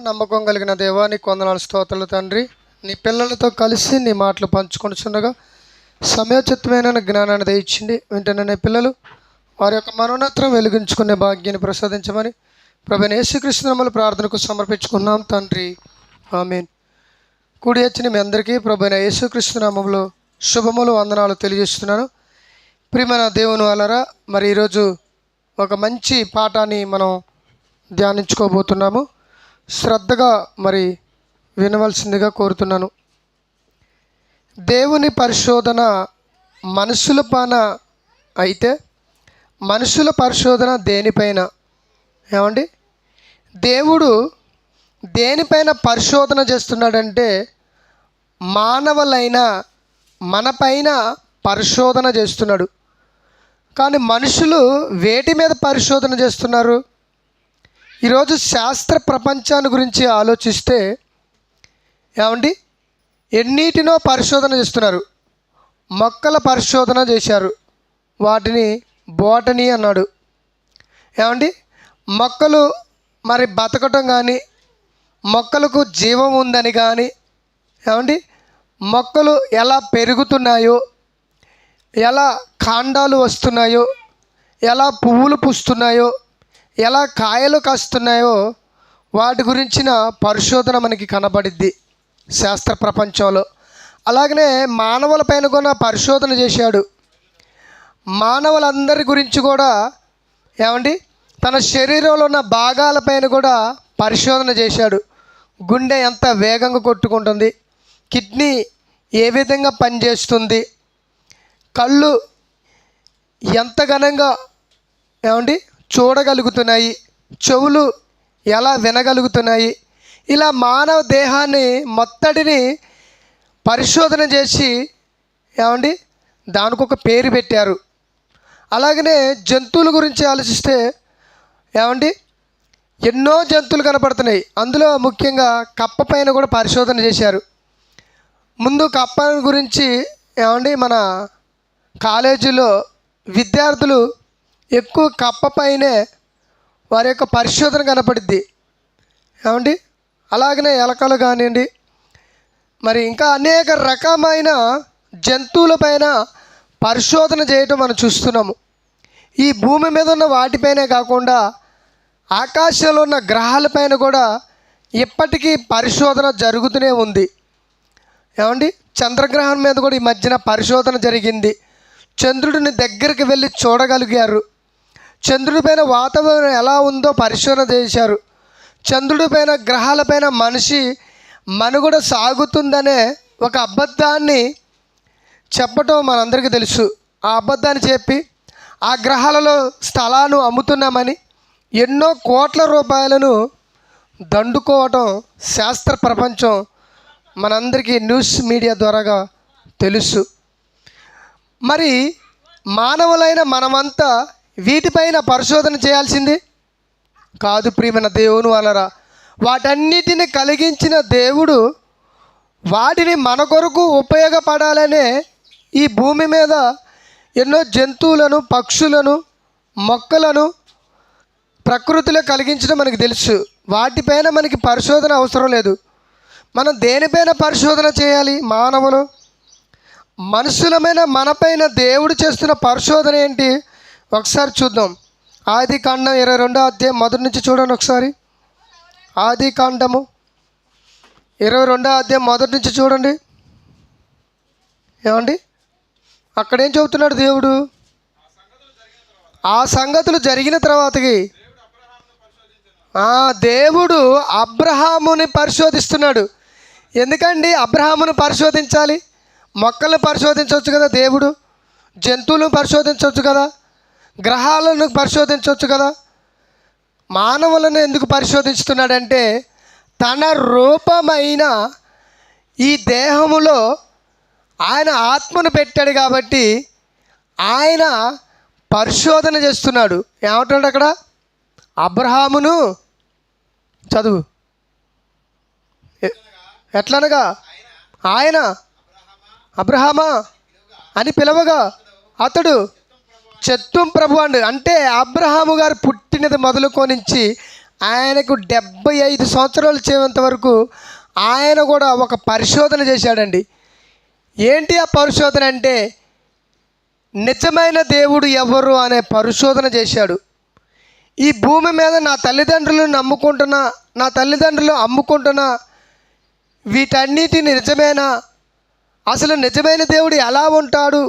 నమ్మకం కలిగిన దేవా, నీ కొందనాలు స్తోత్రాలు తండ్రి. నీ పిల్లలతో కలిసి నీ మాటలు పంచుకొనిచుండగా సమయోచితమైన జ్ఞానాన్ని దయచింది వెంటనే నీ పిల్లలు వారి యొక్క మనోనేత్రం వెలిగించుకునే భాగ్యాన్ని ప్రసాదించమని ప్రభువైన యేసుక్రీస్తు నామములో ప్రార్థనకు సమర్పించుకున్నాం తండ్రి, ఆమేన్. కూడి వచ్చిన మీ అందరికీ ప్రభువైన యేసుక్రీస్తు నామములో శుభములు, వందనాలు తెలియజేస్తున్నాను. ప్రియమైన దేవుని వాళ్ళరా, మరి ఈరోజు ఒక మంచి పాఠాన్ని మనం ధ్యానించుకోబోతున్నాము. శ్రద్ధగా మరి వినవలసిందిగా కోరుతున్నాను. దేవుని పరిశోధన మనుషుల పైన అయితే మనుషుల పరిశోధన దేనిపైన? ఏమండి, దేవుడు దేనిపైన పరిశోధన చేస్తున్నాడంటే మానవులైన మనపైన పరిశోధన చేస్తున్నాడు. కానీ మనుషులు వేటి మీద పరిశోధన చేస్తున్నారు? ఈరోజు శాస్త్ర ప్రపంచాన్ని గురించి ఆలోచిస్తే ఏమండి, ఎన్నిటినో పరిశోధన చేస్తున్నారు. మొక్కల పరిశోధన చేశారు, వాటిని బోటనీ అన్నాడు. ఏమండి, మొక్కలు మరి బతకటం కానీ, మొక్కలకు జీవం ఉందని కానీ, ఏమండి, మొక్కలు ఎలా పెరుగుతున్నాయో, ఎలా కాండాలు వస్తున్నాయో, ఎలా పువ్వులు పూస్తున్నాయో, ఎలా కాయలు కాస్తున్నాయో వాటి గురించిన పరిశోధన మనకి కనబడిద్ది శాస్త్ర ప్రపంచంలో. అలాగనే మానవుల పైన కూడా పరిశోధన చేశాడు. మానవులందరి గురించి కూడా ఏమండి, తన శరీరంలో ఉన్న భాగాలపైన కూడా పరిశోధన చేశాడు. గుండె ఎంత వేగంగా కొట్టుకుంటుంది, కిడ్నీ ఏ విధంగా పనిచేస్తుంది, కళ్ళు ఎంత ఘనంగా ఏమండి చూడగలుగుతున్నాయి, చెవులు ఎలా వినగలుగుతున్నాయి, ఇలా మానవ దేహాన్ని మొత్తటిని పరిశోధన చేసి ఏమండి దానికి ఒక పేరు పెట్టారు. అలాగనే జంతువుల గురించి ఆలోచిస్తే ఏమండి ఎన్నో జంతువులు కనపడుతున్నాయి. అందులో ముఖ్యంగా కప్ప పైన కూడా పరిశోధన చేశారు. ముందు కప్ప గురించి ఏమండి మన కాలేజీలో విద్యార్థులు ఎక్కువ కప్ప పైనే వారి యొక్క పరిశోధన కనపడిద్ది. ఏమండి, అలాగనే ఎలకలు కానివ్వండి, మరి ఇంకా అనేక రకమైన జంతువుల పైన పరిశోధన చేయటం మనం చూస్తున్నాము. ఈ భూమి మీద ఉన్న వాటిపైనే కాకుండా ఆకాశంలో ఉన్న గ్రహాలపైన కూడా ఇప్పటికీ పరిశోధన జరుగుతూనే ఉంది. ఏమండి, చంద్రగ్రహం మీద కూడా ఈ మధ్యన పరిశోధన జరిగింది. చంద్రుడిని దగ్గరికి వెళ్ళి చూడగలిగారు. చంద్రుడిపైన వాతావరణం ఎలా ఉందో పరిశోధన చేశారు. చంద్రుడిపైన గ్రహాలపైన మనిషి మనుగడ సాగుతుందనే ఒక అబద్ధాన్ని చెప్పటం మనందరికీ తెలుసు. ఆ అబద్ధాన్ని చెప్పి ఆ గ్రహాలలో స్థలాలు అమ్ముతున్నామని ఎన్నో కోట్ల రూపాయలను దండుకోవటం శాస్త్ర ప్రపంచం మనందరికీ న్యూస్ మీడియా ద్వారాగా తెలుసు. మరి మానవులైన మనమంతా వీటిపైన పరిశోధన చేయాల్సింది కాదు. ప్రియమైన దేవుని వలన వాటన్నిటిని కలిగించిన దేవుడు వాటిని మన కొరకు ఉపయోగపడాలనే ఈ భూమి మీద ఎన్నో జంతువులను, పక్షులను, మొక్కలను ప్రకృతిలో కలిగించడం మనకు తెలుసు. వాటిపైన మనకి పరిశోధన అవసరం లేదు. మనం దేనిపైన పరిశోధన చేయాలి? మానవులు మనుషులమైన మనపైన దేవుడు చేస్తున్న పరిశోధన ఏంటి ఒకసారి చూద్దాం. ఆది కాండం 22వ అధ్యాయం మొదటి నుంచి చూడండి ఒకసారి. ఆది కాండము 22వ అధ్యాయం మొదటి నుంచి చూడండి. ఏమండి, అక్కడేం చెబుతున్నాడు దేవుడు? ఆ సంగతులు జరిగిన తర్వాతకి దేవుడు అబ్రహాముని పరిశోధిస్తున్నాడు. ఎందుకండి అబ్రహామును పరిశోధించాలి? మొక్కలను పరిశోధించవచ్చు కదా దేవుడు, జంతువులను పరిశోధించవచ్చు కదా, గ్రహాలను పరిశోధించవచ్చు కదా. మానవులను ఎందుకు పరిశోధిస్తున్నాడంటే తన రూపమైన ఈ దేహములో ఆయన ఆత్మను పెట్టాడు కాబట్టి ఆయన పరిశోధన చేస్తున్నాడు. ఏమంటాడు అక్కడ? అబ్రహామును చదువు ఎట్లనగా ఆయన అబ్రహామా అని పిలవగా అతడు చెత్తుం ప్రభు అంటే అబ్రహాము గారు పుట్టినది మొదలుకొనించి ఆయనకు 75 సంవత్సరాలు వచ్చేంత వరకు ఆయన కూడా ఒక పరిశోధన చేశాడండి. ఏంటి ఆ పరిశోధన అంటే, నిజమైన దేవుడు ఎవరు అనే పరిశోధన చేశాడు. ఈ భూమి మీద నా తల్లిదండ్రులను నమ్ముకుంటున్నా, నా తల్లిదండ్రులు అమ్ముకుంటున్నా, వీటన్నిటిని నిజమేనా? అసలు నిజమైన దేవుడు ఎలా ఉంటాడు?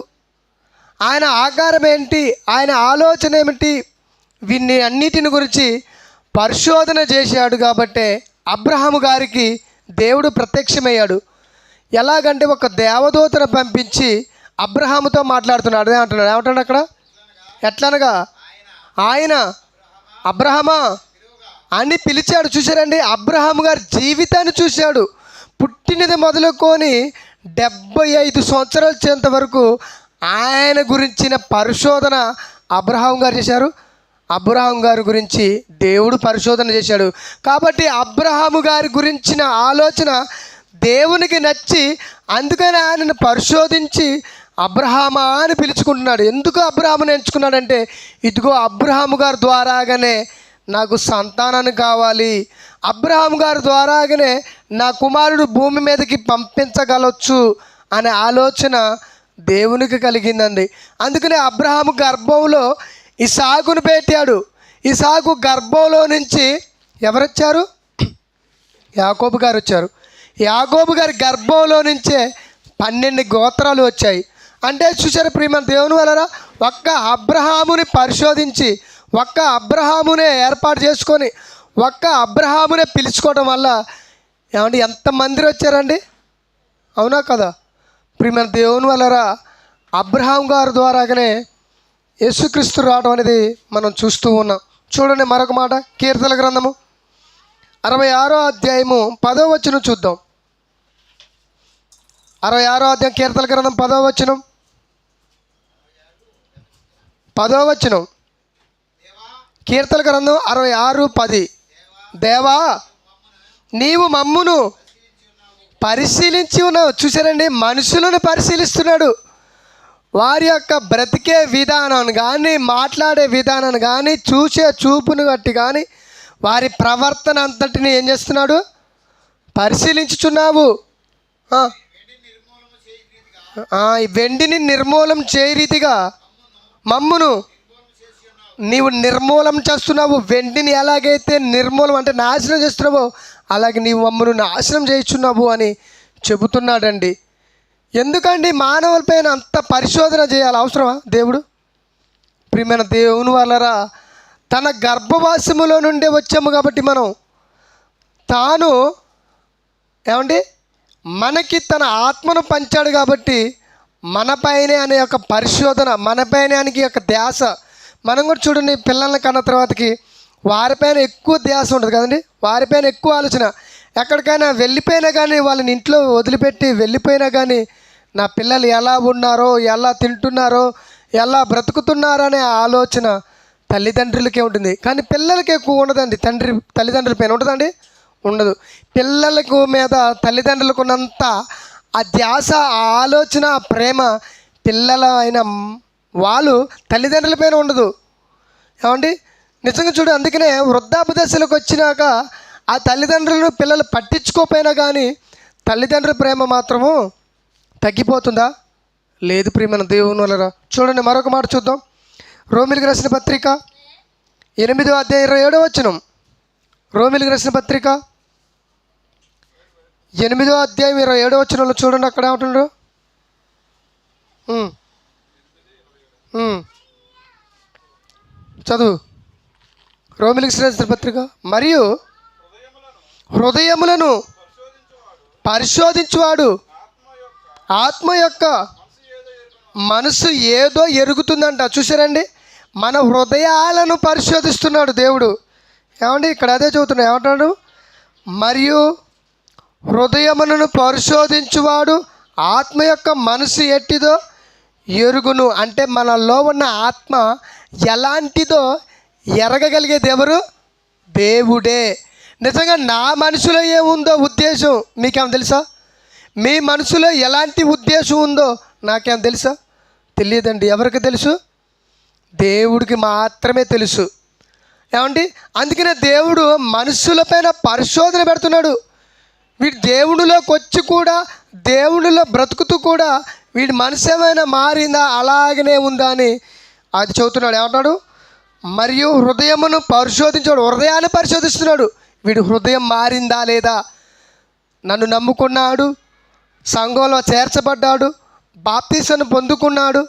ఆయన ఆకారం ఏంటి? ఆయన ఆలోచన ఏమిటి? వీన్ని అన్నిటిని గురించి పరిశోధన చేశాడు. కాబట్టే అబ్రహాము గారికి దేవుడు ప్రత్యక్షమయ్యాడు. ఎలాగంటే ఒక దేవదూతను పంపించి అబ్రహాముతో మాట్లాడుతున్నాడు. అదే అంటున్నాడు. ఏమంటాడు అక్కడ? ఎట్లనగా ఆయన అబ్రహమా అని పిలిచాడు. చూశారండి, అబ్రహాము గారి జీవితాన్ని చూశాడు. పుట్టినది మొదలుకొని 75 సంవత్సరాలు వచ్చేంత వరకు ఆయన గురించిన పరిశోధన అబ్రహాం గారు చేశారు. అబ్రహాం గారి గురించి దేవుడు పరిశోధన చేశాడు. కాబట్టి అబ్రహాము గారి గురించిన ఆలోచన దేవునికి నచ్చి, అందుకని ఆయనను పరిశోధించి అబ్రహామా అని పిలుచుకుంటున్నాడు. ఎందుకు అబ్రహాముని ఎంచుకున్నాడంటే, ఇదిగో అబ్రహాము గారి ద్వారాగానే నాకు సంతానాన్ని కావాలి, అబ్రహాము గారి ద్వారాగానే నా కుమారుడు భూమి మీదకి పంపించగలవచ్చు అనే ఆలోచన దేవునికి కలిగిందండి. అందుకనే అబ్రహాము గర్భంలో ఇసాకును పెట్టాడు. ఇసాకు గర్భంలో నుంచి ఎవరొచ్చారు? యాకోబు గారు వచ్చారు. యాకోబు గారి గర్భంలో నుంచే 12 గోత్రాలు వచ్చాయి. అంటే చూసారు ప్రియమైన దేవుని వలన, ఒక్క అబ్రహాముని పరిశోధించి, ఒక్క అబ్రహామునే ఏర్పాటు చేసుకొని, ఒక్క అబ్రహామునే పిలుచుకోవడం వల్ల ఏమంటే ఎంతమంది వచ్చారండి? అవునా కదా? ప్రియమైన దేవుని వలన అబ్రహాం గారి ద్వారాగానే యేసుక్రీస్తు రావడం అనేది మనం చూస్తూ ఉన్నాం. చూడండి మరొక మాట, కీర్తనల గ్రంథము 66వ అధ్యాయము 10వ వచనం చూద్దాం. 66వ అధ్యాయం కీర్తనల గ్రంథం 10వ వచనం. 10వ వచనం కీర్తనల గ్రంథం 66:10. దేవా నీవు మమ్మును పరిశీలించి ఉన్నావు. చూసారండి, మనుషులను పరిశీలిస్తున్నాడు. వారి యొక్క బ్రతికే విధానాన్ని కానీ, మాట్లాడే విధానాన్ని కానీ, చూసే చూపును బట్టి కానీ, వారి ప్రవర్తన అంతటిని ఏం చేస్తున్నాడు? పరిశీలించుచున్నావు. వెండిని నిర్మూలం చేయ రీతిగా మమ్మును నీవు నిర్మూలం చేస్తున్నావు. వెండిని ఎలాగైతే నిర్మూలం అంటే నాశనం చేస్తున్నావో, అలాగే నీవు మమ్మను నాశనం చేయించున్నావు అని చెబుతున్నాడండి. ఎందుకండి మానవులపైన అంత పరిశోధన చేయాలి? అవసరమా? దేవుడు ప్రియమైన దేవుని వలరా తన గర్భవాసములో నుండే వచ్చాము కాబట్టి మనం, తాను ఏమండి మనకి తన ఆత్మను పంచాడు కాబట్టి మనపైనే అనే ఒక పరిశోధన, మనపైనే అనే యొక్క ధ్యాస. మనం కూడా చూడండి, పిల్లల్ని కన్న తర్వాతకి వారిపైన ఎక్కువ ధ్యాస ఉంటుంది కదండి, వారిపైన ఎక్కువ ఆలోచన. ఎక్కడికైనా వెళ్ళిపోయినా కానీ, వాళ్ళని ఇంట్లో వదిలిపెట్టి వెళ్ళిపోయినా కానీ, నా పిల్లలు ఎలా ఉన్నారో, ఎలా తింటున్నారో, ఎలా బ్రతుకుతున్నారనే ఆలోచన తల్లిదండ్రులకే ఉంటుంది. కానీ పిల్లలకి ఎక్కువ ఉండదండి. తల్లిదండ్రుల పైన ఉంటుందండి? ఉండదు. పిల్లలకు మీద తల్లిదండ్రులకు ఉన్నంత ఆ ధ్యాస, ఆ ఆలోచన, ఆ ప్రేమ పిల్లల అయిన వాళ్ళు తల్లిదండ్రుల పైన ఉండదు. ఏమండి నిజంగా చూడు, అందుకనే వృద్ధాప్య దశలకు వచ్చినాక ఆ తల్లిదండ్రులను పిల్లలు పట్టించుకోకపోయినా కానీ తల్లిదండ్రుల ప్రేమ మాత్రము తగ్గిపోతుందా? లేదు ప్రియమైన దేవుని వలన. చూడండి మరొక మాట చూద్దాం. రోమిలికి రాసిన పత్రిక 8వ అధ్యాయం 27వ వచనం. రోమిలికి రాసిన పత్రిక 8వ అధ్యాయం 27వ వచనంలో చూడండి, అక్కడ ఏమంటున్నారు? చదువు. రోమిలికి రాసిన పత్రిక. మరియు హృదయములను పరిశోధించువాడు ఆత్మ యొక్క మనసు ఏదో ఎరుగుతుందంట. చూసారండి, మన హృదయాలను పరిశోధిస్తున్నాడు దేవుడు. ఏమండి ఇక్కడ అదే చదువుతున్నాడు. ఏమంటాడు? మరియు హృదయములను పరిశోధించువాడు ఆత్మ యొక్క మనసు ఎట్టిదో ఎరుగును. అంటే మనలో ఉన్న ఆత్మ ఎలాంటిదో ఎరగగలిగేది ఎవరు? దేవుడే. నిజంగా నా మనసులో ఏముందో ఉద్దేశం మీకేం తెలుసా? మీ మనసులో ఎలాంటి ఉద్దేశం ఉందో నాకేం తెలుసా? తెలియదండి. ఎవరికి తెలుసు? దేవుడికి మాత్రమే తెలుసు. ఏమండి, అందుకనే దేవుడు మనుషులపైన పరిశోధన పెడుతున్నాడు. వీడు దేవుడిలోకి వచ్చి కూడా, దేవుడిలో బ్రతుకుతూ కూడా వీడి మనసు ఏమైనా మారిందా, అలాగనే ఉందా అని అది చెబుతున్నాడు. ఏమంటాడు, మరియు హృదయమును పరిశోధించాడు, హృదయాన్ని పరిశోధిస్తున్నాడు. వీడి హృదయం మారిందా లేదా, నన్ను నమ్ముకున్నాడు, సంఘంలో చేర్చబడ్డాడు, బాప్తీసాన్ని పొందుకున్నాడు,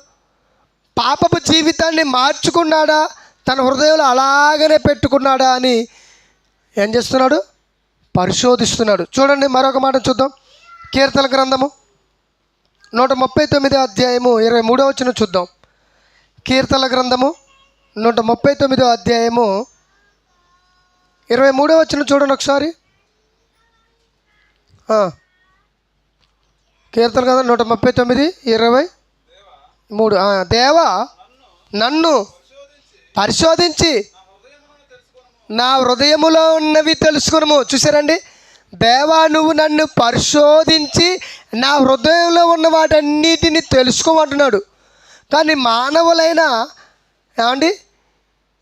పాపపు జీవితాన్ని మార్చుకున్నాడా, తన హృదయంలో అలాగనే పెట్టుకున్నాడా అని ఏం చేస్తున్నాడు, పరిశోధిస్తున్నాడు. చూడండి, మరొక మాట చూద్దాం. కీర్తన గ్రంథము 139 అధ్యాయము 23వ వచనం చూద్దాం. కీర్తన గ్రంథము 139 అధ్యాయము 23వ వచనం చూడండి ఒకసారి. కీర్తన గ్రంథం 139:23. దేవా నన్ను పరిశోధించి నా హృదయములో ఉన్నవి తెలుసుకును. చూసారండి, దేవా నువ్వు నన్ను పరిశోధించి నా హృదయంలో ఉన్న వాటన్నిటిని తెలుసుకోమంటున్నాడు. కానీ మానవులైనా ఏమండి,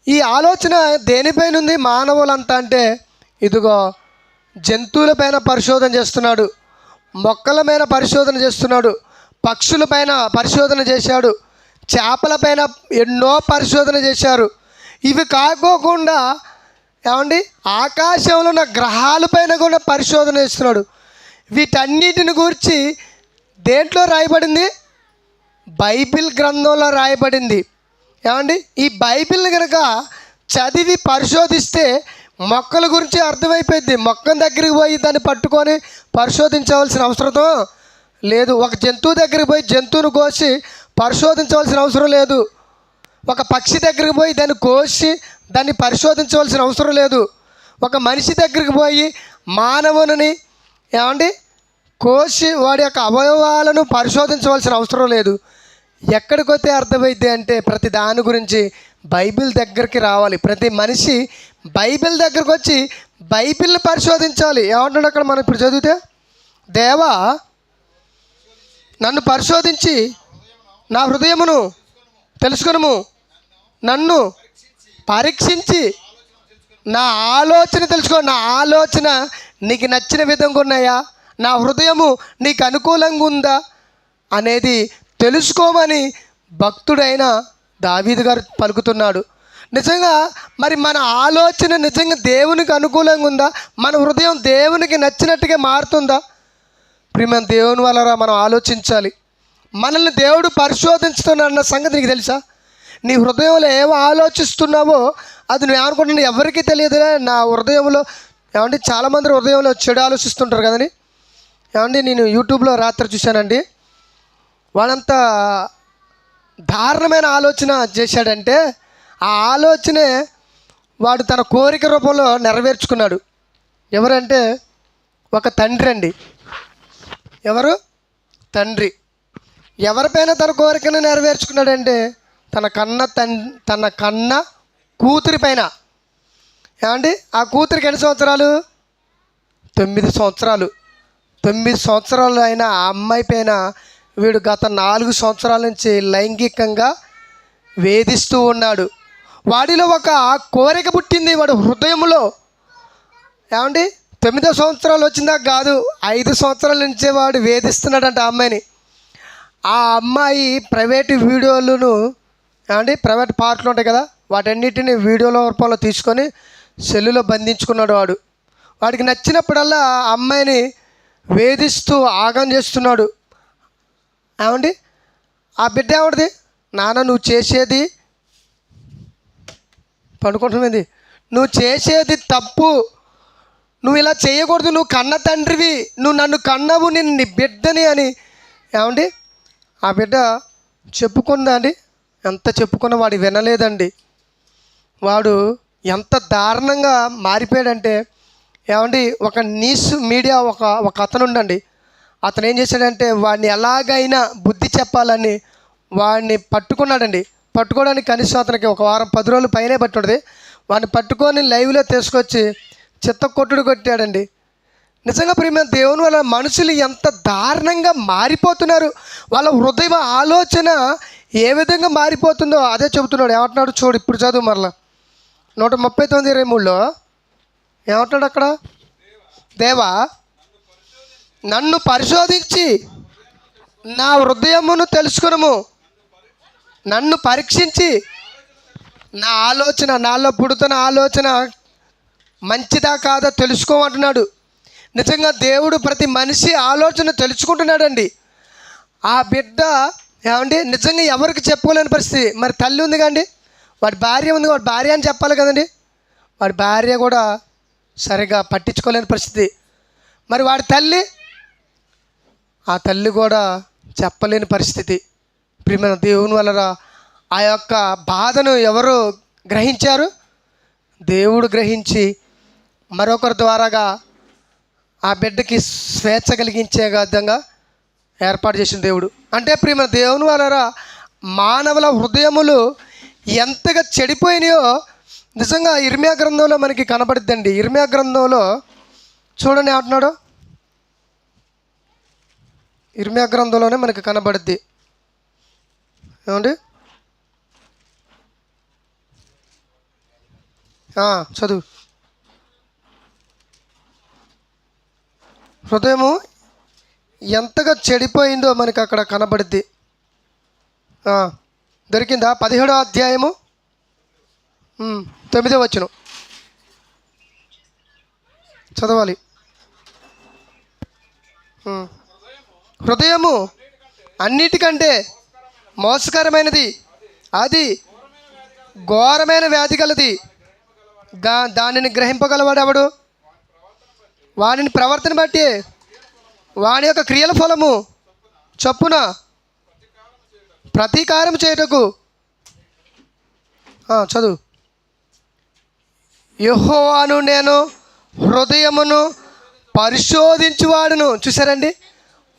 ఈ ఆలోచన దేనిపైన ఉంది మానవులంతా అంటే, ఇదిగో జంతువులపైన పరిశోధన చేస్తున్నాడు, మొక్కల పైన పరిశోధన చేస్తున్నాడు, పక్షులపైన పరిశోధన చేశాడు, చేపలపైన ఎన్నో పరిశోధన చేశారు. ఇవి కాకోకుండా ఏమండి, ఆకాశంలో ఉన్న గ్రహాలపైన కూడా పరిశోధన చేస్తున్నాడు. వీటన్నిటిని గురించి దేంట్లో రాయబడింది, బైబిల్ గ్రంథంలో రాయబడింది. ఏమండి, ఈ బైబిల్ని కనుక చదివి పరిశోధిస్తే మొక్కల గురించి అర్థమైపోయింది. మొక్కల దగ్గరికి పోయి దాన్ని పట్టుకొని పరిశోధించవలసిన అవసరం లేదు. ఒక జంతువు దగ్గరికి పోయి జంతువును కోసి పరిశోధించవలసిన అవసరం లేదు. ఒక పక్షి దగ్గరికి పోయి దాన్ని కోసి దాన్ని పరిశోధించవలసిన అవసరం లేదు. ఒక మనిషి దగ్గరికి పోయి మానవుని ఏమండి కోసి వాడి యొక్క అవయవాలను పరిశోధించవలసిన అవసరం లేదు. ఎక్కడికి వస్తే అర్థమైంది అంటే, ప్రతి దాని గురించి బైబిల్ దగ్గరికి రావాలి. ప్రతి మనిషి బైబిల్ దగ్గరకు వచ్చి బైబిల్ని పరిశోధించాలి. ఏమంటాడు అక్కడ మనం ఇప్పుడు చదివితే, దేవా నన్ను పరిశోధించి నా హృదయమును తెలుసుకును, నన్ను పరీక్షించి నా ఆలోచన తెలుసుకో. నా ఆలోచన నీకు నచ్చిన విధంగా ఉన్నాయా, నా హృదయము నీకు అనుకూలంగా ఉందా అనేది తెలుసుకోమని భక్తుడైన దావీదు గారు పలుకుతున్నాడు. నిజంగా మరి మన ఆలోచన నిజంగా దేవునికి అనుకూలంగా ఉందా, మన హృదయం దేవునికి నచ్చినట్టుగా మారుతుందా? ప్రియమైన దేవుని వల్ల మనం ఆలోచించాలి. మనల్ని దేవుడు పరిశోధించుతున్నాడన్న సంగతి నీకు తెలుసా? నీ హృదయంలో ఏమో ఆలోచిస్తున్నావో అది నువ్వు ఏమనుకుంటున్నా ఎవరికీ తెలియదులే. నా హృదయంలో ఏమంటే చాలామంది హృదయంలో చెడు ఆలోచిస్తుంటారు కదండి. ఏమండి, నేను యూట్యూబ్లో రాత్రి చూశానండి, వాడంతా దారుణమైన ఆలోచన చేశాడంటే ఆ ఆలోచనే వాడు తన కోరిక రూపంలో నెరవేర్చుకున్నాడు. ఎవరంటే ఒక తండ్రి అండి. ఎవరు? తండ్రి. ఎవరిపైన తన కోరికను నెరవేర్చుకున్నాడంటే తన కన్న కూతురి పైన. ఏమండి, ఆ కూతురికి ఎన్ని సంవత్సరాలు? 9 సంవత్సరాలు. 9 సంవత్సరాలు అయిన ఆ అమ్మాయి పైన వీడు గత 4 సంవత్సరాల నుంచి లైంగికంగా వేధిస్తూ ఉన్నాడు. వాడిలో ఒక కోరిక పుట్టింది వాడు హృదయంలో. ఏమండి, 9వ సంవత్సరాలు వచ్చిందా కాదు, 5 సంవత్సరాల నుంచే వాడు వేధిస్తున్నాడంట ఆ అమ్మాయిని. ఆ అమ్మాయి ప్రైవేటు వీడియోలను ఏమండి, ప్రైవేట్ పార్ట్లు ఉంటాయి కదా, వాటన్నిటిని వీడియోల రూపంలో తీసుకొని సెల్లులో బంధించుకున్నాడు. వాడికి నచ్చినప్పుడల్లా ఆ అమ్మాయిని వేధిస్తూ ఆగం చేస్తున్నాడు. ఏమండి, ఆ బిడ్డ ఏమిటిది, నాన్న నువ్వు చేసేది పడుకుంటున్నది, నువ్వు చేసేది తప్పు, నువ్వు ఇలా చేయకూడదు, నువ్వు కన్న తండ్రివి, నువ్వు నన్ను కన్నవు, నేను నీ బిడ్డని అని. ఏమండి, ఆ బిడ్డ చెప్పుకుందా అండి? ఎంత చెప్పుకున్నా వాడు వినలేదండి. వాడు ఎంత దారుణంగా మారిపోయాడంటే, ఏమండి, ఒక న్యూస్ మీడియా ఒక అతను ఉండండి, అతను ఏం చేశాడంటే వాడిని ఎలాగైనా బుద్ధి చెప్పాలని వాడిని పట్టుకున్నాడండి. పట్టుకోవడానికి కనీసం అతనికి ఒక వారం 10 రోజులు పైనే పట్టి ఉంటుంది. వాడిని పట్టుకొని లైవ్లో తీసుకొచ్చి చిత్త కొట్టుడు కొట్టాడండి. నిజంగా ప్రియమైన దేవుని వల్ల మనుషులు ఎంత దారుణంగా మారిపోతున్నారు. వాళ్ళ హృదయ ఆలోచన ఏ విధంగా మారిపోతుందో అదే చెబుతున్నాడు. ఏమంటున్నాడు చూడు, ఇప్పుడు చదువు మరలా. 139:23లో ఏమంటాడు అక్కడ? దేవా నన్ను పరిశోధించి నా హృదయమును తెలుసుకునుము, నన్ను పరీక్షించి నా ఆలోచన, నాలో పుడుతున్న ఆలోచన మంచిదా కాదా తెలుసుకోమంటున్నాడు. నిజంగా దేవుడు ప్రతి మనిషి ఆలోచన తెలుసుకుంటున్నాడండి. ఆ బిడ్డ ఏమండి నిజంగా ఎవరికి చెప్పుకోలేని పరిస్థితి. మరి తల్లి ఉంది కండి, వాడి భార్య ఉంది, వాడి భార్య అని చెప్పాలి కదండి. వాడి భార్య కూడా సరిగా పట్టించుకోలేని పరిస్థితి. మరి వాడి తల్లి, ఆ తల్లి కూడా చెప్పలేని పరిస్థితి. ప్రియమైన దేవుని వలన ఆ యొక్క బాధను ఎవరు గ్రహించారు? దేవుడు గ్రహించి మరొకరి ద్వారాగా ఆ బిడ్డకి స్వేచ్ఛ కలిగించే విధంగా ఏర్పాటు చేసిన దేవుడు. అంటే ప్రియమైన దేవుని వలన మానవుల హృదయములు ఎంతగా చెడిపోయినాయో నిజంగా ఇర్మియా గ్రంథంలో మనకి కనబడుద్దండి. ఇర్మియా గ్రంథంలో చూడండి అంటున్నాడు. ఇర్మియా గ్రంథంలోనే మనకి కనబడుద్ది. ఏమండి చదువు. హృదయము ఎంతగా చెడిపోయిందో మనకి అక్కడ కనబడుద్ది. దొరికిందా? 17వ అధ్యాయము 9వ వచనం చదవాలి. హృదయము అన్నిటికంటే మోసకరమైనది, అది ఘోరమైన వ్యాధి కలది. దానిని గ్రహింపగలవాడు ఎవడు? వాడిని ప్రవర్తన బట్టి వాని యొక్క క్రియల ఫలము చొప్పున ప్రతీకారం చేయుటకు చదువు. యెహోవాను నేను హృదయమును పరిశోధించువాడును. చూసారండి,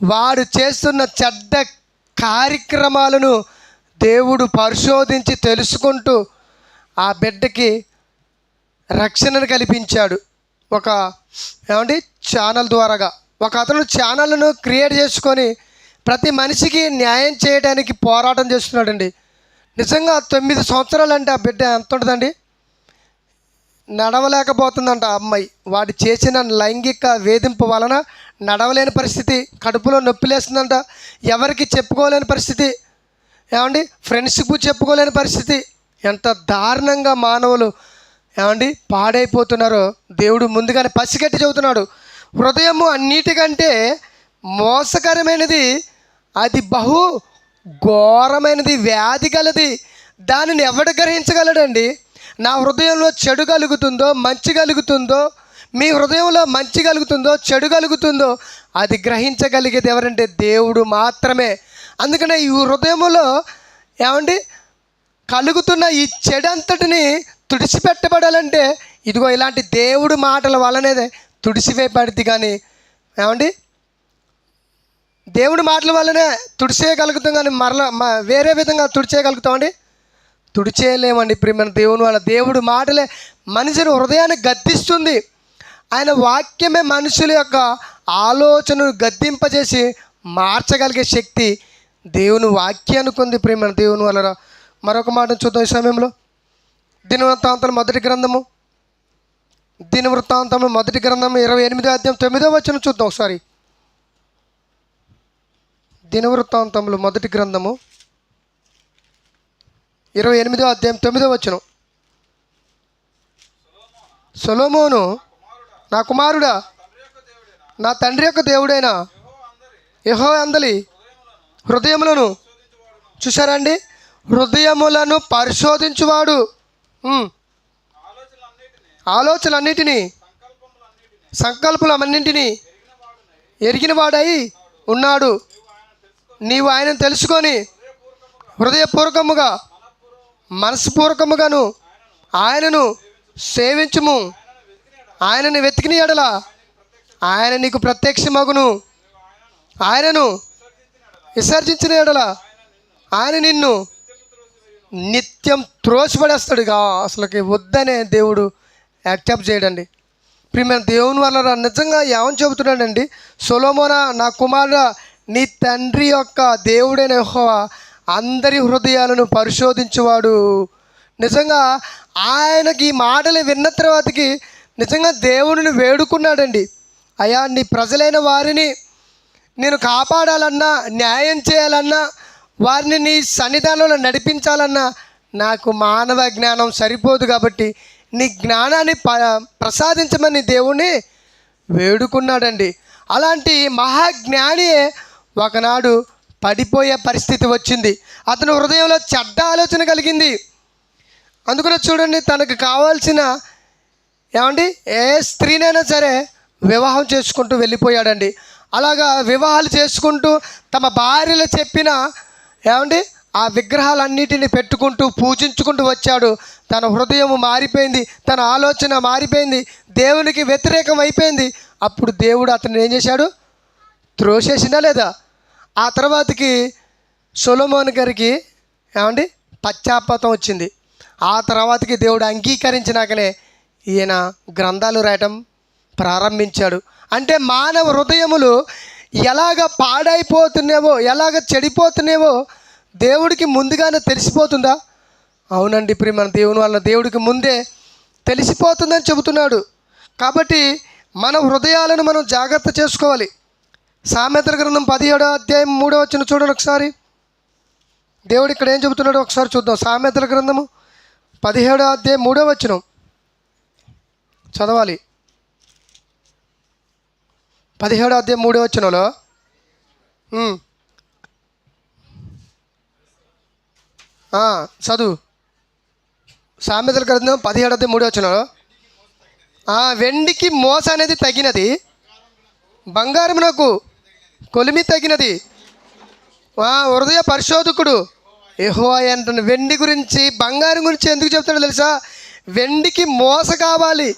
వాడు చేస్తున్న చెడ్డ కార్యక్రమాలను దేవుడు పరిశోధించి తెలుసుకుంటూ ఆ బిడ్డకి రక్షణను కల్పించాడు. ఒక ఛానల్ ద్వారాగా ఒక అతను ఛానల్ను క్రియేట్ చేసుకొని ప్రతి మనిషికి న్యాయం చేయడానికి పోరాటం చేస్తున్నాడండి. నిజంగా 9 సంవత్సరాలు అంటే ఆ బిడ్డ ఎంత ఉంటుందండి? నడవలేకపోతుందంట ఆ అమ్మాయి. వాడు చేసిన లైంగిక వేధింపు వలన నడవలేని పరిస్థితి, కడుపులో నొప్పి లేస్తుందంట, ఎవరికి చెప్పుకోలేని పరిస్థితి, ఫ్రెండ్స్కు చెప్పుకోలేని పరిస్థితి. ఎంత దారుణంగా మానవులు పాడైపోతున్నారో దేవుడు ముందుగానే పసిగట్టి చెబుతున్నాడు. హృదయము అన్నిటికంటే మోసకరమైనది, అది బహు ఘోరమైనది, వ్యాధి గలది. దానిని ఎవడు గ్రహించగలడండి? నా హృదయంలో చెడు కలుగుతుందో మంచి కలుగుతుందో, మీ హృదయంలో మంచి కలుగుతుందో చెడు కలుగుతుందో, అది గ్రహించగలిగేది ఎవరంటే దేవుడు మాత్రమే. అందుకనే ఈ హృదయములో కలుగుతున్న ఈ చెడంతటిని తుడిచిపెట్టబడాలంటే ఇదిగో ఇలాంటి దేవుడు మాటల వలనే తుడిచివేయబడింది. కానీ దేవుడి మాటల వల్లనే తుడిచేయగలుగుతాం, కానీ మరలా వేరే విధంగా తుడిచేయగలుగుతామండి? తుడిచేయలేమండి. ప్రియమైన దేవుని వల్ల దేవుడి మాటలే మనిషిని హృదయాన్ని గద్దిస్తుంది. ఆయన వాక్యమే మనుషుల యొక్క ఆలోచనను గద్దింపజేసి మార్చగలిగే శక్తి దేవుని వాక్యానికి ఉంది. ప్రియమైన దేవుని వల్ల మరొక మాట చూద్దాం ఈ సమయంలో. దినవృత్తాంతం మొదటి గ్రంథము 28వ అధ్యాయం 9వ వచనం చూద్దాం ఒకసారి. దినవృత్తాంతములు మొదటి గ్రంథము 28వ అధ్యాయం 9వ వచనం. సొలొమోను నా కుమారుడా, నా తండ్రి యొక్క దేవుడైన యెహోవా అందలి హృదయములను, చూసారండి, హృదయములను పరిశోధించువాడు, ఆలోచనలన్నిటినీ సంకల్పములన్నింటినీ ఎరిగిన వాడై ఉన్నాడు. నీవు ఆయనను తెలుసుకొని హృదయపూర్వకముగా మనస్పూర్వకముగాను ఆయనను సేవించుము. ఆయనను వెతికిన ఎడల ఆయన నీకు ప్రత్యక్షమగును. ఆయనను విసర్జించిన ఎడల ఆయన నిన్ను నిత్యం త్రోసిపడేస్తాడు. అసలుకి వద్దనే దేవుడు యాక్సెప్ట్ చేయడండి. ప్రియమైన దేవుని వల్ల నిజంగా ఏమని చెబుతున్నాడండి? సొలొమోనా నా కుమారుడా, నీ తండ్రి యొక్క దేవుడైన యెహోవా అందరి హృదయాలను పరిశోధించువాడు. నిజంగా ఆయనకి ఈ మాటలు విన్న తర్వాతకి నిజంగా దేవుడిని వేడుకున్నాడండి. అయ్యా, నీ ప్రజలైన వారిని నేను కాపాడాలన్నా, న్యాయం చేయాలన్నా, వారిని నీ సన్నిధానంలో నడిపించాలన్నా నాకు మానవ జ్ఞానం సరిపోదు, కాబట్టి నీ జ్ఞానాన్ని ప్రసాదించమని దేవుణ్ణి వేడుకున్నాడండి. అలాంటి మహాజ్ఞానియే ఒకనాడు పడిపోయే పరిస్థితి వచ్చింది. అతని హృదయంలో చెడ్డ ఆలోచన కలిగింది. అందుకనే చూడండి, తనకు కావాల్సిన ఏ స్త్రీనైనా సరే వివాహం చేసుకుంటూ వెళ్ళిపోయాడండి. అలాగా వివాహాలు చేసుకుంటూ తమ భార్యలు చెప్పిన ఆ విగ్రహాలన్నిటిని పెట్టుకుంటూ పూజించుకుంటూ వచ్చాడు. తన హృదయం మారిపోయింది, తన ఆలోచన మారిపోయింది, దేవునికి వ్యతిరేకం అయిపోయింది. అప్పుడు దేవుడు అతన్ని ఏం చేశాడు? త్రోసేసినా లేదా? ఆ తర్వాతకి సొలొమోను గారికి పశ్చాత్తాపం వచ్చింది. ఆ తర్వాతకి దేవుడు అంగీకరించినాకనే ఈయన గ్రంథాలు రాయటం ప్రారంభించాడు. అంటే మానవ హృదయములు ఎలాగ పాడైపోతున్నావో, ఎలాగ చెడిపోతున్నావో దేవుడికి ముందుగానే తెలిసిపోతుందా? అవునండి ప్రియమైన దేవుని వల్ల దేవుడికి ముందే తెలిసిపోతుందని చెబుతున్నాడు. కాబట్టి మన హృదయాలను మనం జాగ్రత్త చేసుకోవాలి. సామెతల గ్రంథం 17వ అధ్యాయం 3వ వచనం చూడండి ఒకసారి. దేవుడు ఇక్కడ ఏం చెబుతున్నాడో ఒకసారి చూద్దాం. సామెతల గ్రంథము 17వ అధ్యాయం 3వ వచనం చదవాలి. 17వ అధ్యాయం 3వ వచనంలో చదువు. సామెతల గ్రంథం 17వ అధ్యాయం 3వ వచనంలో వెండికి మోస అనేది తగినది, బంగారమునకు కొలిమి తగినది, హృదయ పరిశోధకుడు యెహోవా అంటున్న. వెండి గురించి, బంగారం గురించి ఎందుకు చెప్తాడో తెలుసా? వెండికి మోస కావాలి.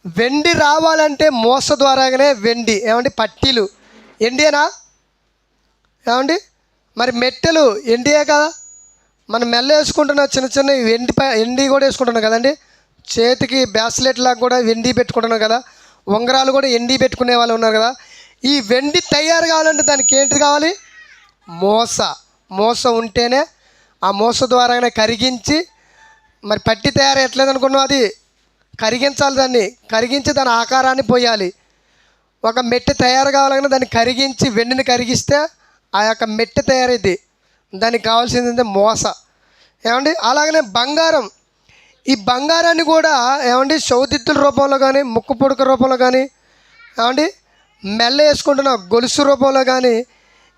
వెండి రావాలంటే మోస ద్వారాగానే వెండి. పట్టీలు ఎండియేనా? మరి మెట్టెలు ఎండియే కదా. మనం మెల్ల వేసుకుంటున్న చిన్న చిన్న ఎండి కూడా వేసుకుంటున్నాం కదండి. చేతికి బ్రాస్లెట్ లాగా కూడా వెండి పెట్టుకుంటున్నాం కదా. ఉంగరాలు కూడా ఎండి పెట్టుకునే వాళ్ళు ఉన్నారు కదా. ఈ వెండి తయారు కావాలంటే దానికి ఏంటిది కావాలి? మోస ఉంటేనే ఆ మోస ద్వారానే కరిగించి, మరి పట్టి తయారయ్యట్లేదు అనుకున్నాం, అది కరిగించాలి. దాన్ని కరిగించి దాని ఆకారాన్ని పోయాలి. ఒక మెట్టె తయారు కావాలన్నా దాన్ని కరిగించి, వెండిని కరిగిస్తే ఆ యొక్క మెట్టె తయారైద్ది. దానికి కావాల్సింది మోస. అలాగనే బంగారం. ఈ బంగారాన్ని కూడా చౌదిత్తుల రూపంలో కానీ, ముక్కు పొడుక రూపంలో కానీ, మెల్ల వేసుకుంటున్న గొలుసు రూపంలో కానీ,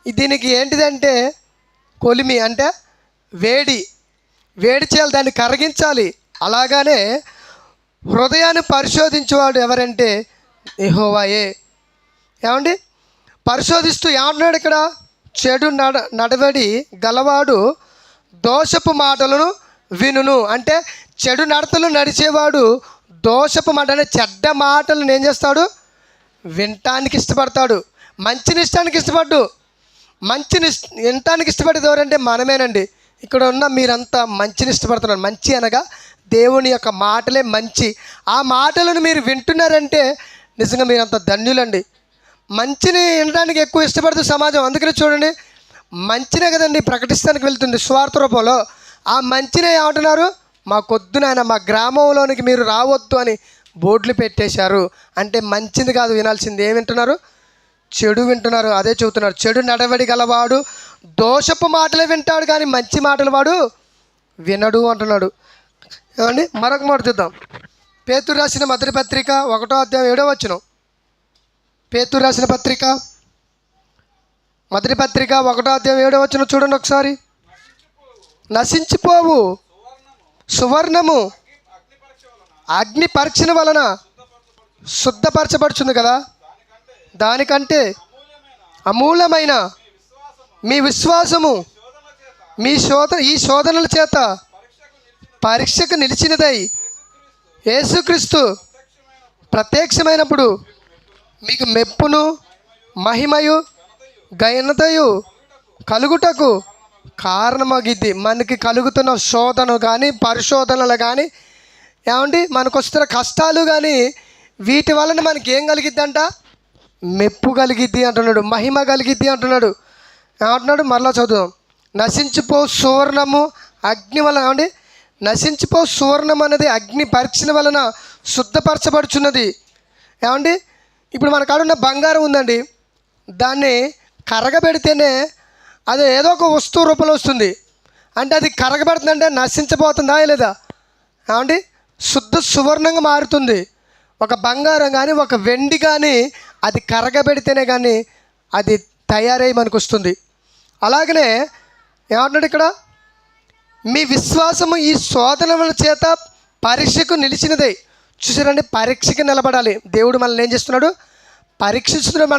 దీనికి ఏంటిదంటే కొలిమి, అంటే వేడి చేయాలి, దాన్ని కరిగించాలి. అలాగానే హృదయాన్ని పరిశోధించేవాడు ఎవరంటే యెహోవాయే. పరిశోధిస్తూ ఏమంటున్నాడు ఇక్కడ? చెడు నడవడి గలవాడు దోషపు మాటలను వినును. అంటే చెడు నడతలు నడిచేవాడు దోషపు మాట, అంటే చెడ్డ మాటలను ఏం చేస్తాడు? వినటానికి ఇష్టపడతాడు. మంచిని ఇష్టానికి ఇష్టపడ్డు. మంచిని వినటానికి ఇష్టపడేది ఎవరంటే మనమేనండి. ఇక్కడ ఉన్న మీరంతా మంచిని ఇష్టపడుతున్నారు. మంచి అనగా దేవుని యొక్క మాటలే మంచి. ఆ మాటలను మీరు వింటున్నారంటే నిజంగా మీరంత ధన్యులండి. మంచిని వినడానికి ఎక్కువ ఇష్టపడుతూ సమాజం. అందుకనే చూడండి, మంచినే కదండి ప్రకటిస్తానికి వెళ్తుంది స్వార్థ రూపంలో. ఆ మంచినే ఏమంటున్నారు? మాకొద్దు నాయన, మా గ్రామంలోనికి మీరు రావద్దు అని బోర్డులు పెట్టేశారు. అంటే మంచిది కాదు వినాల్సింది. ఏమి వింటున్నారు? చెడు వింటున్నారు. అదే చెబుతున్నారు, చెడు నడవడి గలవాడు దోషపు మాటలే వింటాడు కానీ మంచి మాటలు వాడు వినడు అంటున్నాడు. మరొక మాట చూద్దాం. పేతురు రాసిన మొదటి పత్రిక 1వ అధ్యాయం 7వ వచనం. పేతురు రాసిన పత్రిక మొదటి పత్రిక 1వ అధ్యాయం 7వ వచనం చూడండి ఒకసారి. నశించిపోవు సువర్ణము అగ్ని పరీక్షణ వలన శుద్ధపరచబడుచుంది కదా, దానికంటే అమూల్యమైన మీ విశ్వాసము ఈ శోధనల చేత పరీక్షకు నిలిచినదై యేసుక్రీస్తు ప్రత్యక్షమైనప్పుడు మీకు మెప్పును మహిమయు ఘనతయు కలుగుటకు కారణమగిద్ది. మనకి కలుగుతున్న శోధన కానీ, పరిశోధనలు కానీ, మనకు వస్తున్న కష్టాలు కానీ, వీటి వలన మనకి ఏం కలిగిద్దంట? మెప్పు కలిగిద్ది అంటున్నాడు, మహిమ కలిగిద్ది అంటున్నాడు. ఏమంటున్నాడు? మరలా చదువుదాం. నశించిపో సువర్ణము అగ్ని వలన నశించిపో సువర్ణం అనేది అగ్ని పరీక్షల వలన శుద్ధపరచబడుచున్నది. ఏమండి, ఇప్పుడు మన కాడ ఉన్న బంగారం ఉందండి, దాన్ని కరగబెడితేనే అది ఏదో ఒక వస్తువు రూపంలో వస్తుంది. అంటే అది కరగబడుతుందంటే నశించబోతుందా లేదా? ఏమండి, శుద్ధ సువర్ణంగా మారుతుంది. ఒక బంగారం కానీ ఒక వెండి కానీ అది కరగబెడితేనే కానీ అది తయారై మనకు వస్తుంది. అలాగనే ఏమంటున్నాడు ఇక్కడ, మీ విశ్వాసము ఈ శోధనల చేత పరీక్షకు నిలిచినదే. చూసారండి, పరీక్షకు నిలబడాలి. దేవుడు మనల్ని ఏం చేస్తున్నాడు? పరీక్షిస్తున్నాడు.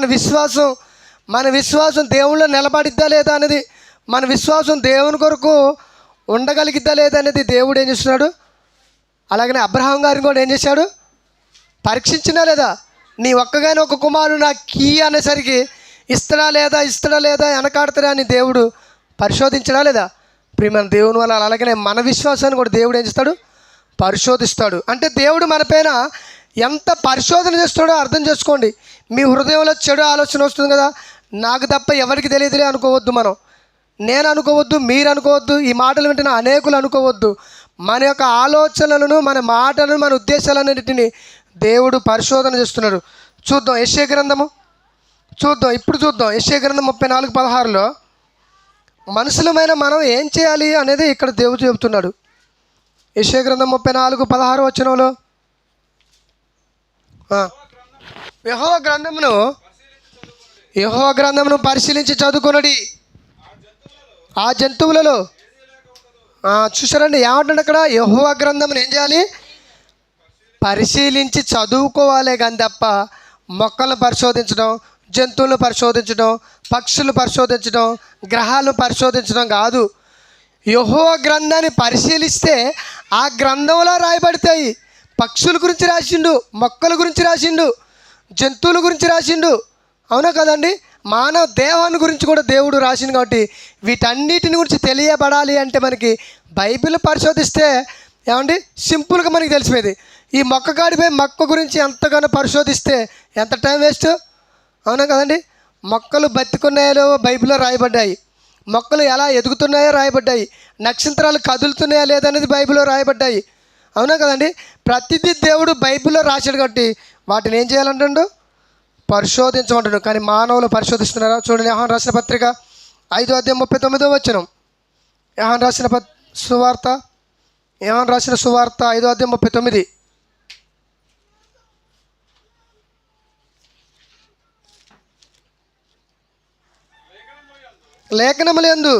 మన విశ్వాసం దేవుళ్ళో నిలబడిద్దా లేదా అనేది, మన విశ్వాసం దేవుని కొరకు ఉండగలిగిద్దా లేదా అనేది దేవుడు ఏం చేస్తున్నాడు. అలాగనే అబ్రహాం గారిని కూడా ఏం చేశాడు? పరీక్షించినా లేదా? నీ ఒక్కగానే ఒక కుమారుడు నాకు కీ అనేసరికి ఇస్తడా లేదా వెనకాడతాడా అని దేవుడు పరిశోధించడా లేదా? ప్రియమైన దేవుని వల్ల అలాగనే మన విశ్వాసాన్ని కూడా దేవుడు ఏం చేస్తాడు? పరిశోధిస్తాడు. అంటే దేవుడు మన పైన ఎంత పరిశోధన చేస్తాడో అర్థం చేసుకోండి. మీ హృదయంలో చెడు ఆలోచన వస్తుంది కదా, నాకు తప్ప ఎవరికి తెలియదులే అనుకోవద్దు. నేను అనుకోవద్దు, మీరు అనుకోవద్దు, ఈ మాటలు వింటున్న అనేకులు అనుకోవద్దు. మన యొక్క ఆలోచనలను, మన మాటలను, మన ఉద్దేశాలన్నిటిని దేవుడు పరిశోధన చేస్తున్నాడు. చూద్దాం యెషయా గ్రంథము, ఇప్పుడు చూద్దాం యెషయా గ్రంథం 34:16లో మనుషులమైన మనం ఏం చేయాలి అనేది ఇక్కడ దేవుడు చెబుతున్నాడు. యెషయా గ్రంథం 34:16 వచనంలో యెహోవా గ్రంథమును పరిశీలించి చదువుకొనుడి. ఆ జంతువులలో చూసారండి, ఏమంటాడు అక్కడ? యెహోవా గ్రంథమును ఏం చేయాలి? పరిశీలించి చదువుకోవాలి. కానీ తప్ప మొక్కలను పరిశోధించడం, జంతువులను పరిశోధించడం, పక్షులు పరిశోధించడం, గ్రహాలను పరిశోధించడం కాదు. యెహోవా గ్రంథాన్ని పరిశీలిస్తే ఆ గ్రంథంలో రాయబడతాయి. పక్షుల గురించి రాసిండు, మొక్కల గురించి రాసిండు, జంతువుల గురించి రాసిండు. అవునా కదండి? మానవ దేహాన్ని గురించి కూడా దేవుడు రాసిండు. కాబట్టి వీటన్నిటిని గురించి తెలియబడాలి అంటే మనకి బైబిల్ పరిశోధిస్తే ఏమండి సింపుల్గా మనకి తెలిసిపోయేది. ఈ మొక్క కాడిపోయి మొక్క గురించి ఎంతగానో పరిశోధిస్తే ఎంత టైం వేస్ట్. అవునా కదండి? మొక్కలు బతికున్నాయో బైబిల్లో రాయబడ్డాయి, మొక్కలు ఎలా ఎదుగుతున్నాయో రాయబడ్డాయి, నక్షత్రాలు కదులుతున్నాయా లేదనేది బైబిల్లో రాయబడ్డాయి. అవునా కదండి? ప్రతిదీ దేవుడు బైబిల్లో రాశాడు. కాబట్టి వాటిని ఏం చేయాలంటాడు? పరిశోధించమంటాడు. కానీ మానవులు పరిశోధిస్తున్నారా? చూడండి, యోహాను రాసిన పత్రిక 5:39 వచనం. యోహాను రాసిన సువార్త 5:39. లేఖనములందు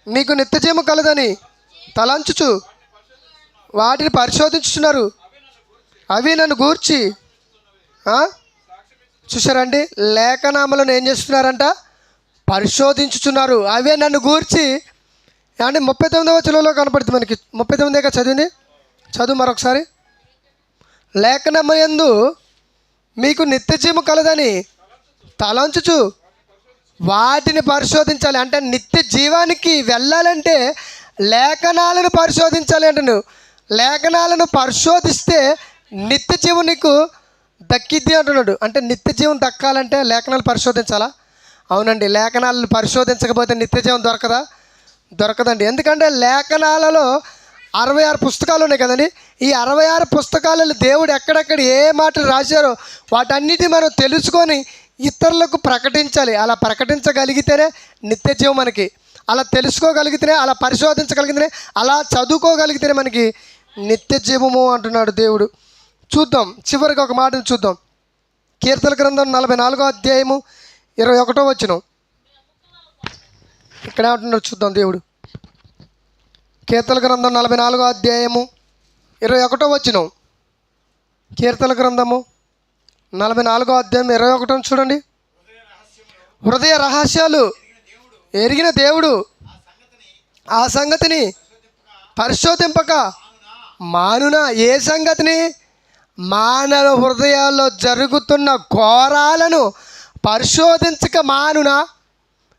మీకు నిత్యజీవము కలదని తలంచుచు వాటిని పరిశోధించుతున్నారు, అవి నన్ను గూర్చి. చూసారండి, లేఖనాములను ఏం చేస్తున్నారంట? పరిశోధించుతున్నారు, అవే నన్ను గూర్చి. అంటే 39వ వచనంలో కనపడుతుంది మనకి. 39గా చదివింది, చదువు మరొకసారి. లేఖనములందు మీకు నిత్యజీవము కలదని తలంచుచు వాటిని పరిశోధించాలి. అంటే నిత్య జీవానికి వెళ్ళాలంటే లేఖనాలను పరిశోధించాలి అంటే నువ్వు లేఖనాలను పరిశోధిస్తే నిత్య జీవం నీకు దక్కిద్ది అంటున్నాడు. అంటే నిత్య జీవం దక్కాలంటే లేఖనాలు పరిశోధించాలా? అవునండి, లేఖనాలను పరిశోధించకపోతే నిత్య జీవం దొరకదండి. ఎందుకంటే లేఖనాలలో 66 పుస్తకాలు ఉన్నాయి కదండి. ఈ 66 పుస్తకాలలో దేవుడు ఎక్కడెక్కడ ఏ మాటలు రాశారో వాటన్నిటిని మనం తెలుసుకొని ఇతరులకు ప్రకటించాలి. అలా ప్రకటించగలిగితేనే నిత్య జీవం మనకి. అలా తెలుసుకోగలిగితేనే, అలా పరిశోధించగలిగితేనే, అలా చదువుకోగలిగితేనే మనకి నిత్య జీవము అంటున్నాడు దేవుడు. చూద్దాం, చివరికి ఒక మాటను చూద్దాం. కీర్తన గ్రంథం 44:21 వచనం. ఇక్కడ ఏమంటున్నాడు చూద్దాం దేవుడు. కీర్తన గ్రంథం 44:21 వచనం. కీర్తన గ్రంథము 44:21 చూడండి. హృదయ రహస్యాలు ఎరిగిన దేవుడు ఆ సంగతిని పరిశోధింపక మానునా? ఏ సంగతిని? మానవ హృదయాల్లో జరుగుతున్న ఘోరాలను పరిశోధించక మానునా?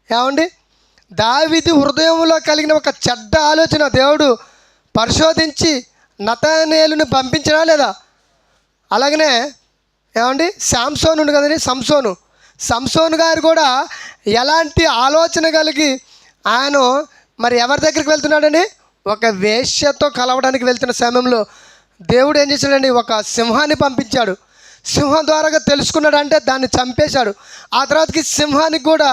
ఏమండి, దావీదు హృదయంలో కలిగిన ఒక చెడ్డ ఆలోచన దేవుడు పరిశోధించి నతనేలుని పంపించడా లేదా? అలాగనే ఏమండి, శాంసోను ఉంది కదండి, సంసోను గారు కూడా ఎలాంటి ఆలోచన కలిగి ఆయన మరి ఎవరి దగ్గరికి వెళ్తున్నాడండి? ఒక వేశ్యతో కలవడానికి వెళ్తున్న సమయంలో దేవుడు ఏం చేశాడండి, ఒక సింహాన్ని పంపించాడు. సింహం ద్వారాగా తెలుసుకున్నాడు, అంటే దాన్ని చంపేశాడు. ఆ తర్వాతకి సింహానికి కూడా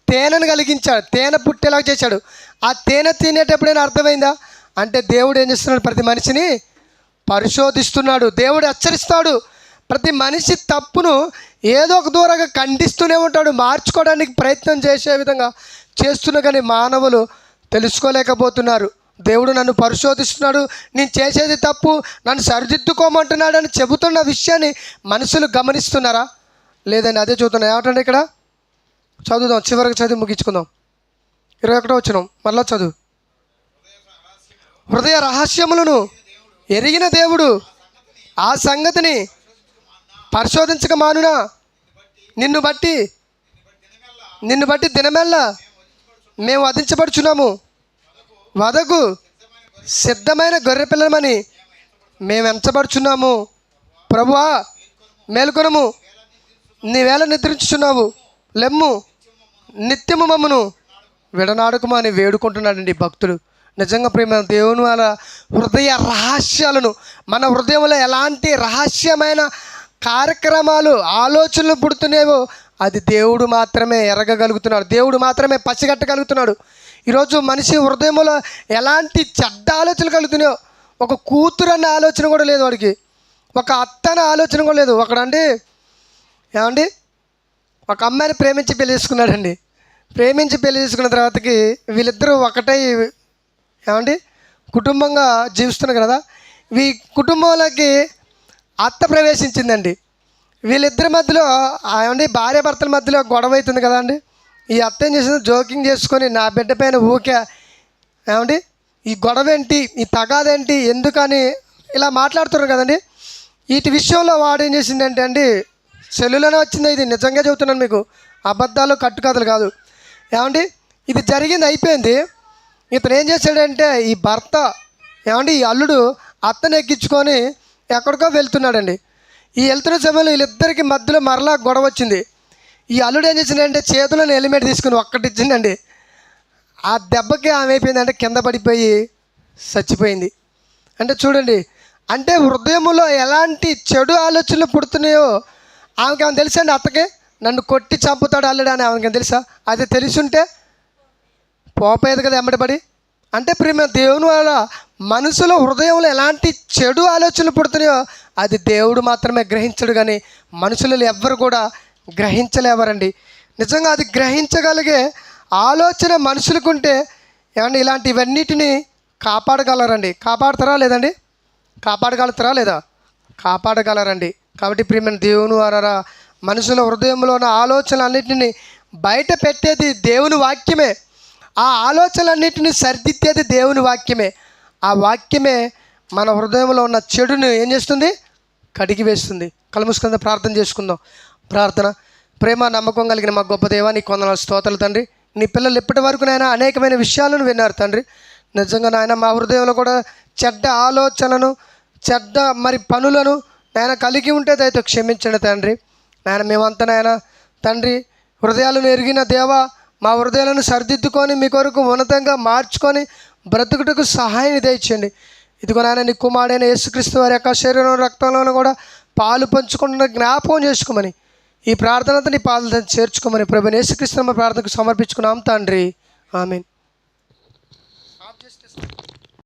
తేనెను కలిగించాడు, తేనె పుట్టేలాగా చేశాడు. ఆ తేనె తినేటప్పుడైనా అర్థమైందా అంటే దేవుడు ఏం చేస్తున్నాడు, ప్రతి మనిషిని పరిశోధిస్తున్నాడు. దేవుడు హెచ్చరిస్తాడు. ప్రతి మనిషి తప్పును ఏదో ఒక దూరంగా ఖండిస్తూనే ఉంటాడు, మార్చుకోవడానికి ప్రయత్నం చేసే విధంగా చేస్తున్నా, కానీ మానవులు తెలుసుకోలేకపోతున్నారు. దేవుడు నన్ను పరిశోధిస్తున్నాడు, నేను చేసేది తప్పు, నన్ను సరిదిద్దుకోమంటున్నాడు అని చెబుతున్న విషయాన్ని మనుషులు గమనిస్తున్నారా లేదని అదే చూస్తున్నాం. ఏమంటే ఇక్కడ చదువుదాం, చివరికి చదివి ముగించుకుందాం. 21వ వచనం మళ్ళా చదువు. హృదయ రహస్యములను ఎరిగిన దేవుడు ఆ సంగతిని పరిశోధించక మానునా, నిన్ను బట్టి దినమెల్లా మేము వధించబడుచున్నాము, వదకు సిద్ధమైన గొర్రె పిల్లమని మేము ఎంచబడుచున్నాము. ప్రభువా మేలుకొనము, నీవేళ నిద్రించుచున్నావు, లెమ్ము, నిత్యము మమ్మను విడనాడుకుమా అని వేడుకుంటున్నాడండి భక్తుడు. నిజంగా ప్రేమ దేవుని వాళ్ళ హృదయ రహస్యాలను, మన హృదయంలో ఎలాంటి రహస్యమైన కార్యక్రమాలు ఆలోచనలు పుడుతున్నాయో అది దేవుడు మాత్రమే ఎరగగలుగుతున్నాడు, దేవుడు మాత్రమే పసిగట్టగలుగుతున్నాడు. ఈరోజు మనిషి హృదయంలో ఎలాంటి చెడ్డ ఆలోచనలు కలుగుతున్నాయో, ఒక కూతురు అన్న ఆలోచన కూడా లేదు వాడికి, ఒక అత్త అన్న ఆలోచన కూడా లేదు. ఒకడండి ఏమండి ఒక అమ్మాయిని ప్రేమించి పెళ్లి చేసుకున్నాడండి. ప్రేమించి పెళ్లి చేసుకున్న తర్వాతకి వీళ్ళిద్దరూ ఒకటై ఏమండి కుటుంబంగా జీవిస్తున్నారు కదా. ఈ కుటుంబంలోకి అత్త ప్రవేశించిందండి. వీళ్ళిద్దరి మధ్యలో ఏమండి భార్య భర్తల మధ్యలో గొడవ అవుతుంది కదండి. ఈ అత్త ఏం చేసింది, జోకింగ్ చేసుకొని నా బిడ్డ పైన ఊకే ఏమండి ఈ గొడవ ఏంటి, ఈ తగాదేంటి, ఎందుకని ఇలా మాట్లాడుతున్నారు కదండి. వీటి విషయంలో వాడు ఏం చేసిందంటే అండి, సెల్లులోనే వచ్చింది, ఇది నిజంగా చెబుతున్నాను మీకు, అబద్ధాలు కట్టుకథలు కాదు. ఏమండి ఇది జరిగింది, అయిపోయింది. ఇతను ఏం చేశాడంటే ఈ భర్త ఏమండి ఈ అల్లుడు అత్తను ఎక్కించుకొని ఎక్కడికో వెళ్తున్నాడండి. ఈ వెళ్తున్న సమయంలో వీళ్ళిద్దరికి మధ్యలో మరలా గొడవ వచ్చింది. ఈ అల్లుడు ఏం చేసిందంటే చేతులను హెల్మెట్ తీసుకుని ఒక్కటి ఇచ్చిందండి. ఆ దెబ్బకి ఆమె అయిపోయిందంటే కింద పడిపోయి చచ్చిపోయింది. అంటే చూడండి, అంటే హృదయంలో ఎలాంటి చెడు ఆలోచనలు పుడుతున్నాయో ఆమెకి ఏమైనా తెలుసా అండి, అత్తకి నన్ను కొట్టి చంపుతాడు అల్లుడు అని ఆమెకి తెలుసా? అది తెలుసుంటే పోపోయేది కదా ఎమ్మడిపడి. అంటే ప్రేమ దేవుని వల్ల మనసులో హృదయంలో ఎలాంటి చెడు ఆలోచనలు పుడుతున్నాయో అది దేవుడు మాత్రమే గ్రహించడు, కానీ మనుషులు ఎవ్వరు కూడా గ్రహించలేవరండి. నిజంగా అది గ్రహించగలిగే ఆలోచన మనుషులకుంటే ఏమండి ఇలాంటివన్నిటిని కాపాడగలరండి. కాపాడతారా లేదండి? కాపాడగలుగుతారా లేదా? కాపాడగలరండి. కాబట్టి ప్రియమైన దేవుని వారా మనుషుల హృదయంలో ఉన్న ఆలోచనలన్నింటినీ బయట పెట్టేది దేవుని వాక్యమే. ఆ ఆలోచనలన్నింటినీ సరిదిద్దేది దేవుని వాక్యమే. ఆ వాక్యమే మన హృదయంలో ఉన్న చెడును ఏం చేస్తుంది, కడిగి వేస్తుంది. కళ్ళు మూసుకుందాం, ప్రార్థన చేసుకుందాం. ప్రార్థన. ప్రేమ నమ్మకం కలిగిన మా గొప్ప దేవా, నీకు వందనాలు స్తోత్రాలు తండ్రి. నీ పిల్లలు ఇప్పటి వరకు నాయన అనేకమైన విషయాలను విన్నారు తండ్రి. నిజంగా నాయన మా హృదయంలో కూడా చెడ్డ ఆలోచనలను, చెడ్డ మరి పనులను నాయన కలిగి ఉంటే దయతో క్షమించండి తండ్రి. నాయన మేమంతా నాయన తండ్రి హృదయాలను ఎరిగిన దేవా, మా హృదయాలను సరిదిద్దుకొని మీ కొరకు ఉన్నతంగా మార్చుకొని బ్రతుకుటకు సహాయం దయచేయండి. ఇదిగో నాయన నీ కుమారుడైన యేసుక్రీస్తు వారి యొక్క శరీరం రక్తంలోనూ కూడా పాలు పంచుకుంటున్న జ్ఞాపకం చేసుకోమని ఈ ప్రార్థనతో నీ పాదలతో చేర్చుకోమని ప్రభువైన యేసుక్రీస్తు ప్రార్థనకు సమర్పించుకున్నాం తండ్రి. ఆమేన్.